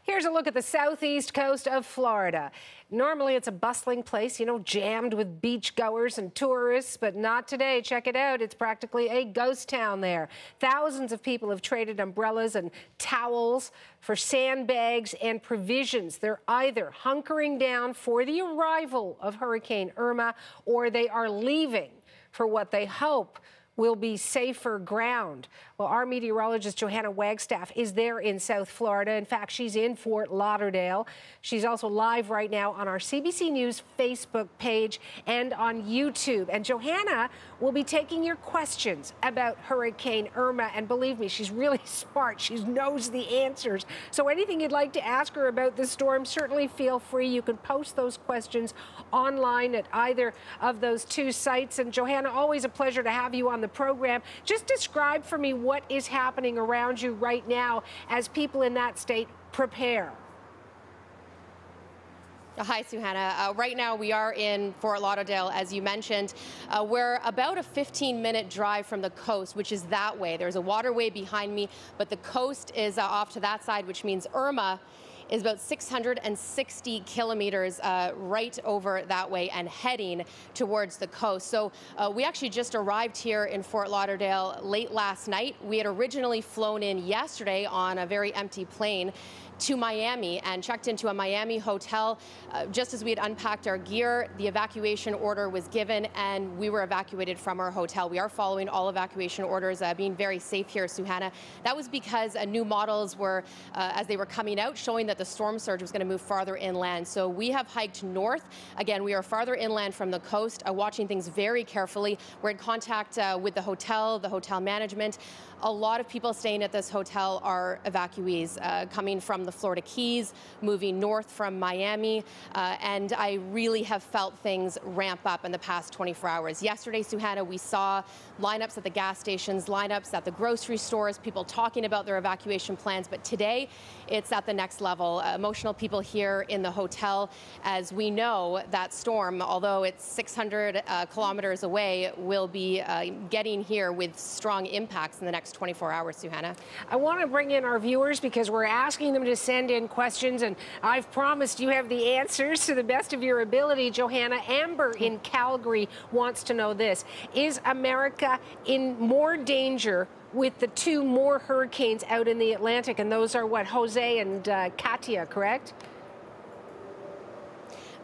Here's a look at the southeast coast of Florida. Normally, it's a bustling place, jammed with beachgoers and tourists, but not today. Check it out. It's practically a ghost town there. Thousands of people have traded umbrellas and towels for sandbags and provisions. They're either hunkering down for the arrival of Hurricane Irma, or they are leaving for what they hope will be safer ground. Well, our meteorologist, Johanna Wagstaffe, is there in South Florida. In fact, she's in Fort Lauderdale. She's also live right now on our CBC News Facebook page and on YouTube. And Johanna will be taking your questions about Hurricane Irma. And believe me, she's really smart. She knows the answers. So anything you'd like to ask her about the storm, certainly feel free. You can post those questions online at either of those two sites. And Johanna, always a pleasure to have you on the program. Just describe for me what is happening around you right now as people in that state prepare. Hi, Johanna. Right now we are in Fort Lauderdale, as you mentioned. We're about a 15-minute drive from the coast, which is that way. There's a waterway behind me, but the coast is off to that side, which means Irma is about 660 kilometers right over that way and heading towards the coast. So we actually just arrived here in Fort Lauderdale late last night. We had originally flown in yesterday on a very empty plane to Miami and checked into a Miami hotel. Just as we had unpacked our gear, the evacuation order was given and we were evacuated from our hotel. We are following all evacuation orders, being very safe here, Suhana. That was because new models were, as they were coming out, showing that the storm surge was going to move farther inland. So we have hiked north. Again, we are farther inland from the coast, watching things very carefully. We're in contact with the hotel management. A lot of people staying at this hotel are evacuees coming from the Florida Keys, moving north from Miami, and I really have felt things ramp up in the past 24 hours. Yesterday, Suhana, we saw lineups at the gas stations, lineups at the grocery stores, people talking about their evacuation plans, but today it's at the next level. Emotional people here in the hotel, as we know that storm, although it's 600 kilometers away, will be getting here with strong impacts in the next 24 hours, Suhana. I want to bring in our viewers because we're asking them to send in questions, and I've promised you have the answers to the best of your ability. Johanna, Amber in Calgary wants to know this. Is America in more danger with the two more hurricanes out in the Atlantic? And those are what, Jose and Katia, correct?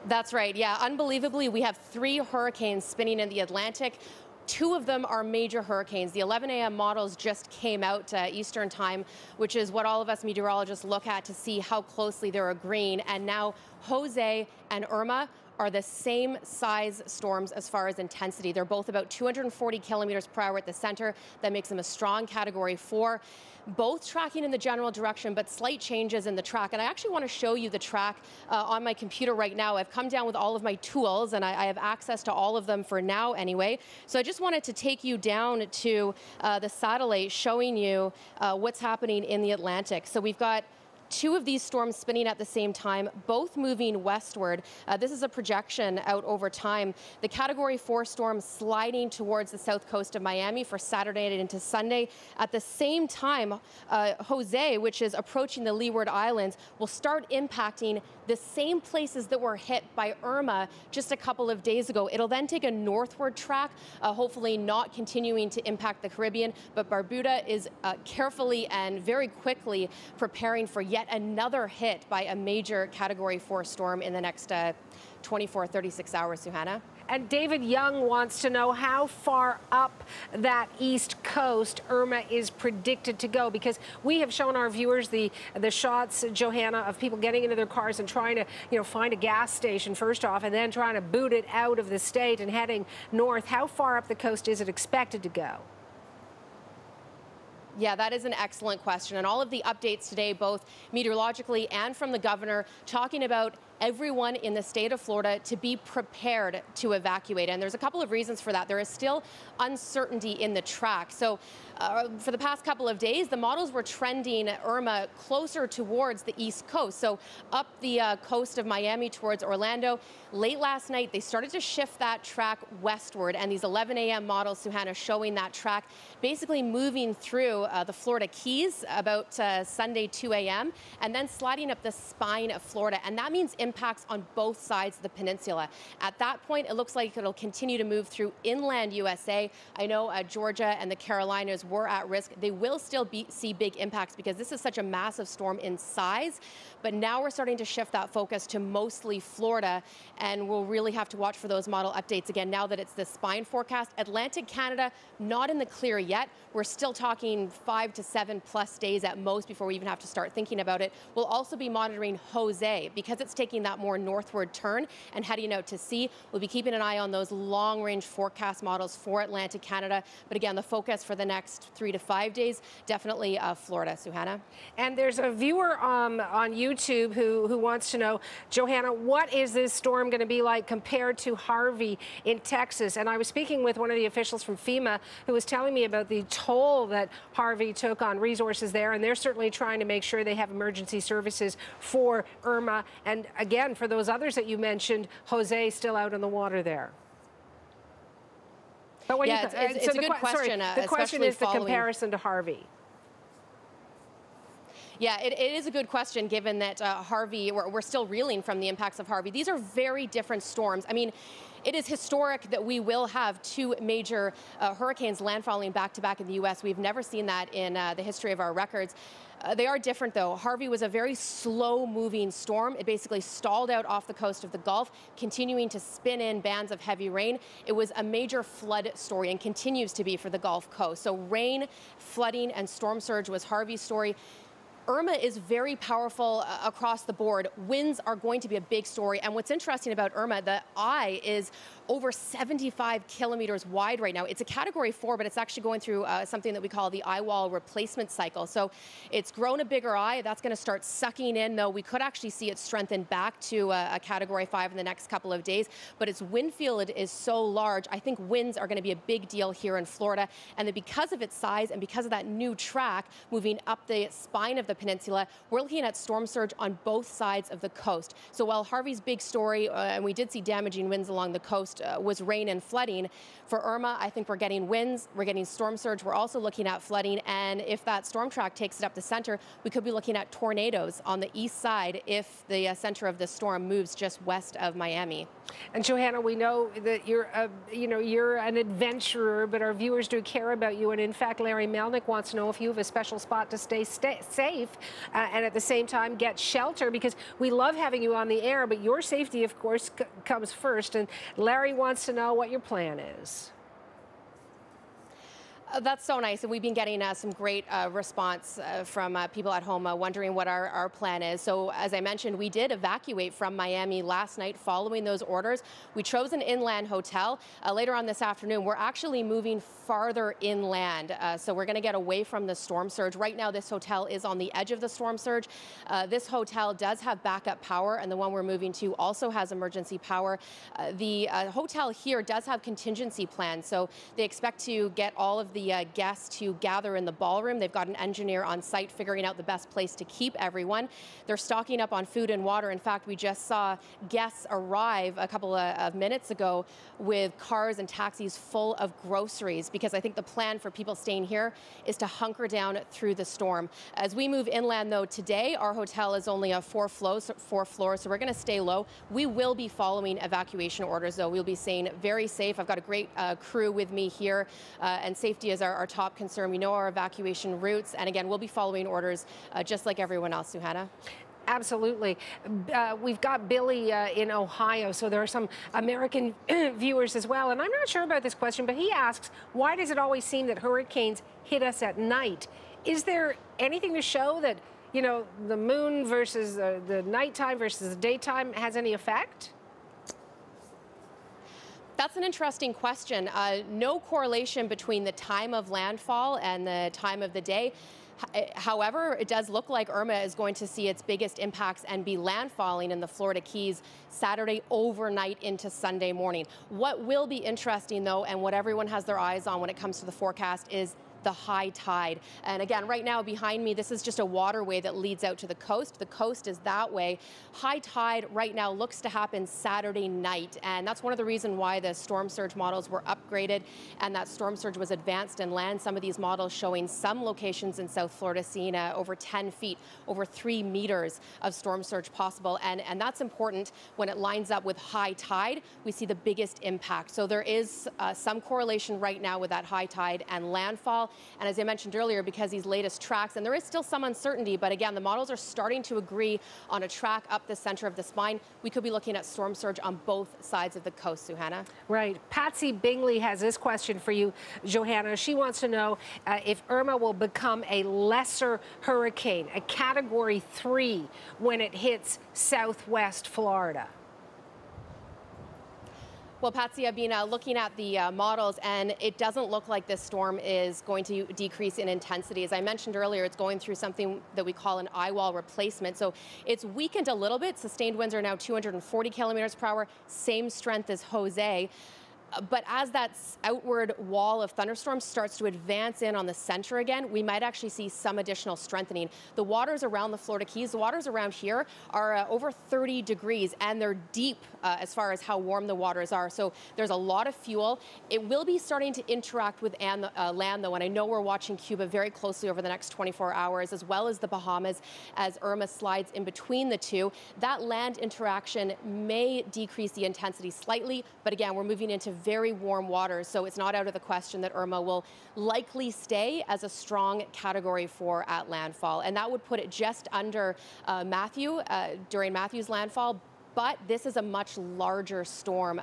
That's right. Yeah, unbelievably, we have 3 hurricanes spinning in the Atlantic. 2 of them are major hurricanes. The 11 a.m. models just came out Eastern time, which is what all of us meteorologists look at to see how closely they're agreeing. And now Jose and Irma are the same size storms as far as intensity. They're both about 240 kilometers per hour at the center. That makes them a strong Category 4. Both tracking in the general direction, but slight changes in the track. And I actually want to show you the track on my computer right now. I've come down with all of my tools, and I have access to all of them for now anyway. So I just wanted to take you down to the satellite showing you what's happening in the Atlantic. So we've got 2 of these storms spinning at the same time, both moving westward. This is a projection out over time. The Category 4 storm sliding towards the south coast of Miami for Saturday and into Sunday. At the same time, Jose, which is approaching the Leeward Islands, will start impacting the same places that were hit by Irma just a couple of days ago. It'll then take a northward track, hopefully not continuing to impact the Caribbean, but Barbuda is carefully and very quickly preparing for yet another hit by a major Category 4 storm in the next 24, 36 hours, Suhana. And David Young wants to know how far up that east coast Irma is predicted to go, because we have shown our viewers the shots, Johanna, of people getting into their cars and trying to find a gas station first off, and then trying to boot it out of the state and heading north. How far up the coast is it expected to go? Yeah, that is an excellent question. And all of the updates today, both meteorologically and from the governor, talking about everyone in the state of Florida to be prepared to evacuate. And there's a couple of reasons for that. There is still uncertainty in the track. So for the past couple of days, the models were trending Irma closer towards the east coast. So up the coast of Miami towards Orlando. Late last night, they started to shift that track westward. And these 11 a.m. models, Suhana, showing that track basically moving through the Florida Keys about Sunday 2 a.m. and then sliding up the spine of Florida. And that means impacts on both sides of the peninsula. At that point, it looks like it'll continue to move through inland USA. I know Georgia and the Carolinas were at risk. They will still see big impacts because this is such a massive storm in size. But now we're starting to shift that focus to mostly Florida, and we'll really have to watch for those model updates again now that it's the spine forecast. Atlantic Canada, not in the clear yet. We're still talking 5 to 7+ days at most before we even have to start thinking about it. We'll also be monitoring Jose because it's taking that more northward turn and heading out to sea. We'll be keeping an eye on those long-range forecast models for Atlantic Canada. But again, the focus for the next 3 to 5 days, definitely Florida. Suhana? And there's a viewer on YouTube who wants to know, Johanna, what is this storm going to be like compared to Harvey in Texas? And I was speaking with one of the officials from FEMA who was telling me about the toll that Harvey took on resources there, and they're certainly trying to make sure they have emergency services for Irma. And again, for those others that you mentioned, Jose still out on the water there. But when it's a good question. Sorry, the question is the comparison to Harvey. Yeah, it is a good question given that Harvey, we're still reeling from the impacts of Harvey. These are very different storms. I mean, it is historic that we will have 2 major hurricanes landfalling back-to-back in the U.S. We've never seen that in the history of our records. They are different, though. Harvey was a very slow-moving storm. It basically stalled out off the coast of the Gulf, continuing to spin in bands of heavy rain. It was a major flood story and continues to be for the Gulf Coast. So rain, flooding, and storm surge was Harvey's story. Irma is very powerful across the board. Winds are going to be a big story. And what's interesting about Irma, the eye is over 75 kilometers wide right now. It's a Category 4, but it's actually going through something that we call the eye wall replacement cycle. So it's grown a bigger eye. That's going to start sucking in, though we could actually see it strengthen back to a Category 5 in the next couple of days. But its wind field is so large, I think winds are going to be a big deal here in Florida. And that because of its size and because of that new track moving up the spine of the peninsula, we're looking at storm surge on both sides of the coast. So while Harvey's big story, and we did see damaging winds along the coast, was rain and flooding, for Irma, I think we're getting winds, we're getting storm surge, we're also looking at flooding, and if that storm track takes it up the center, we could be looking at tornadoes on the east side if the center of the storm moves just west of Miami. And Johanna, we know that you're an adventurer, but our viewers do care about you. And in fact, Larry Melnick wants to know if you have a special spot to stay safe and at the same time get shelter, because we love having you on the air, but your safety, of course, comes first. And Larry wants to know what your plan is. That's so nice, and we've been getting some great response from people at home wondering what our plan is. So as I mentioned, we did evacuate from Miami last night following those orders. We chose an inland hotel. Later on this afternoon, we're actually moving farther inland, so we're going to get away from the storm surge. Right now, this hotel is on the edge of the storm surge. This hotel does have backup power, and the one we're moving to also has emergency power. The hotel here does have contingency plans, so they expect to get all of the guests to gather in the ballroom. They've got an engineer on site figuring out the best place to keep everyone. They're stocking up on food and water. In fact, we just saw guests arrive a couple of minutes ago with cars and taxis full of groceries, because I think the plan for people staying here is to hunker down through the storm. As we move inland, though, today our hotel is only a 4 floors, so we're going to stay low. We will be following evacuation orders, though. We'll be staying very safe. I've got a great crew with me here, and safety is our top concern. We know our evacuation routes, and again, we'll be following orders just like everyone else. Suhana? Absolutely. We've got Billy in Ohio, so there are some American viewers as well. And I'm not sure about this question, but he asks, why does it always seem that hurricanes hit us at night? Is there anything to show that, you know, the moon versus the nighttime versus the daytime has any effect? That's an interesting question. No correlation between the time of landfall and the time of the day. However, it does look like Irma is going to see its biggest impacts and be landfalling in the Florida Keys Saturday overnight into Sunday morning. What will be interesting, though, and what everyone has their eyes on when it comes to the forecast, is the high tide. And again, right now behind me, this is just a waterway that leads out to the coast. The coast is that way. High tide right now looks to happen Saturday night, and that's one of the reasons why the storm surge models were upgraded and that storm surge was advanced inland. Some of these models showing some locations in South Florida seeing over 10 feet, over 3 meters of storm surge possible, and that's important. When it lines up with high tide, we see the biggest impact. So there is some correlation right now with that high tide and landfall. And as I mentioned earlier, because these latest tracks, and there is still some uncertainty, but again, the models are starting to agree on a track up the center of the spine. We could be looking at storm surge on both sides of the coast, Johanna. Right. Patsy Bingley has this question for you, Johanna. She wants to know if Irma will become a lesser hurricane, a Category 3, when it hits southwest Florida. Well, Patsy, I've been looking at the models, and it doesn't look like this storm is going to decrease in intensity. As I mentioned earlier, it's going through something that we call an eye wall replacement. So it's weakened a little bit. Sustained winds are now 240 kilometers per hour, same strength as Jose. But as that outward wall of thunderstorms starts to advance in on the center again, we might actually see some additional strengthening. The waters around the Florida Keys, the waters around here are over 30 degrees, and they're deep as far as how warm the waters are. So there's a lot of fuel. It will be starting to interact with land, though, and I know we're watching Cuba very closely over the next 24 hours, as well as the Bahamas, as Irma slides in between the two. That land interaction may decrease the intensity slightly, but again, we're moving into very warm waters, so it's not out of the question that Irma will likely stay as a strong Category 4 at landfall, and that would put it just under Matthew during Matthew's landfall. But this is a much larger storm.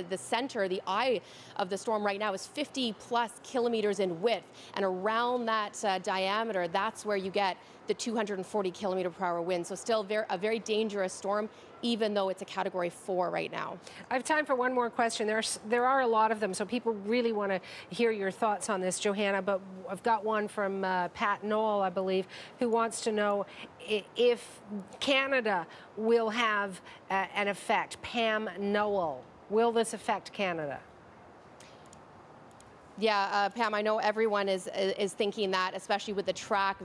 The center, the eye of the storm right now is 50+ kilometers in width, and around that diameter, that's where you get the 240 kilometer per hour wind. So still a very dangerous storm, even though it's a Category 4 right now. I have time for one more question. There are a lot of them, so people really want to hear your thoughts on this, Johanna, but I've got one from Pat Noel, I believe, who wants to know if Canada will have an effect. Pam Noel, will this affect Canada? Yeah, Pam, I know everyone is thinking that, especially with the track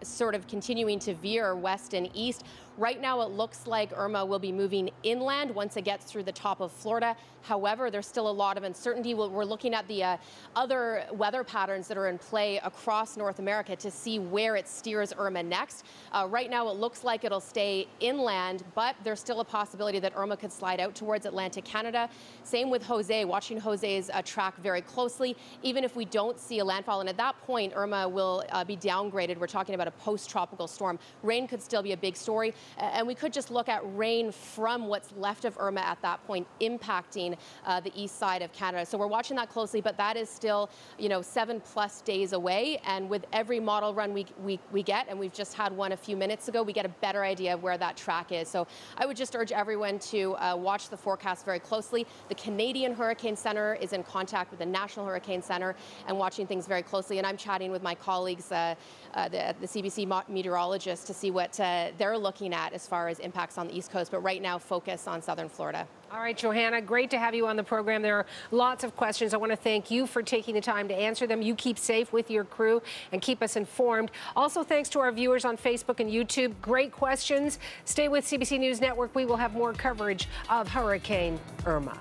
sort of continuing to veer west and east. Right now, it looks like Irma will be moving inland once it gets through the top of Florida. However, there's still a lot of uncertainty. We're looking at the other weather patterns that are in play across North America to see where it steers Irma next. Right now, it looks like it'll stay inland, but there's still a possibility that Irma could slide out towards Atlantic Canada. Same with Jose, watching Jose's track very closely. Even if we don't see a landfall, and at that point, Irma will be downgraded. We're talking about a post-tropical storm. Rain could still be a big story, and we could just look at rain from what's left of Irma at that point impacting the east side of Canada. So we're watching that closely, but that is still, 7+ days away. And with every model run we get, and we've just had one a few minutes ago, we get a better idea of where that track is. So I would just urge everyone to watch the forecast very closely. The Canadian Hurricane Center is in contact with the National Hurricane Center and watching things very closely. And I'm chatting with my colleagues, the CBC meteorologist, to see what they're looking at as far as impacts on the East Coast. But right now, focus on southern Florida. All right, Johanna, great to have you on the program. There are lots of questions. I want to thank you for taking the time to answer them. You keep safe with your crew and keep us informed. Also, thanks to our viewers on Facebook and YouTube. Great questions. Stay with CBC News Network. We will have more coverage of Hurricane Irma.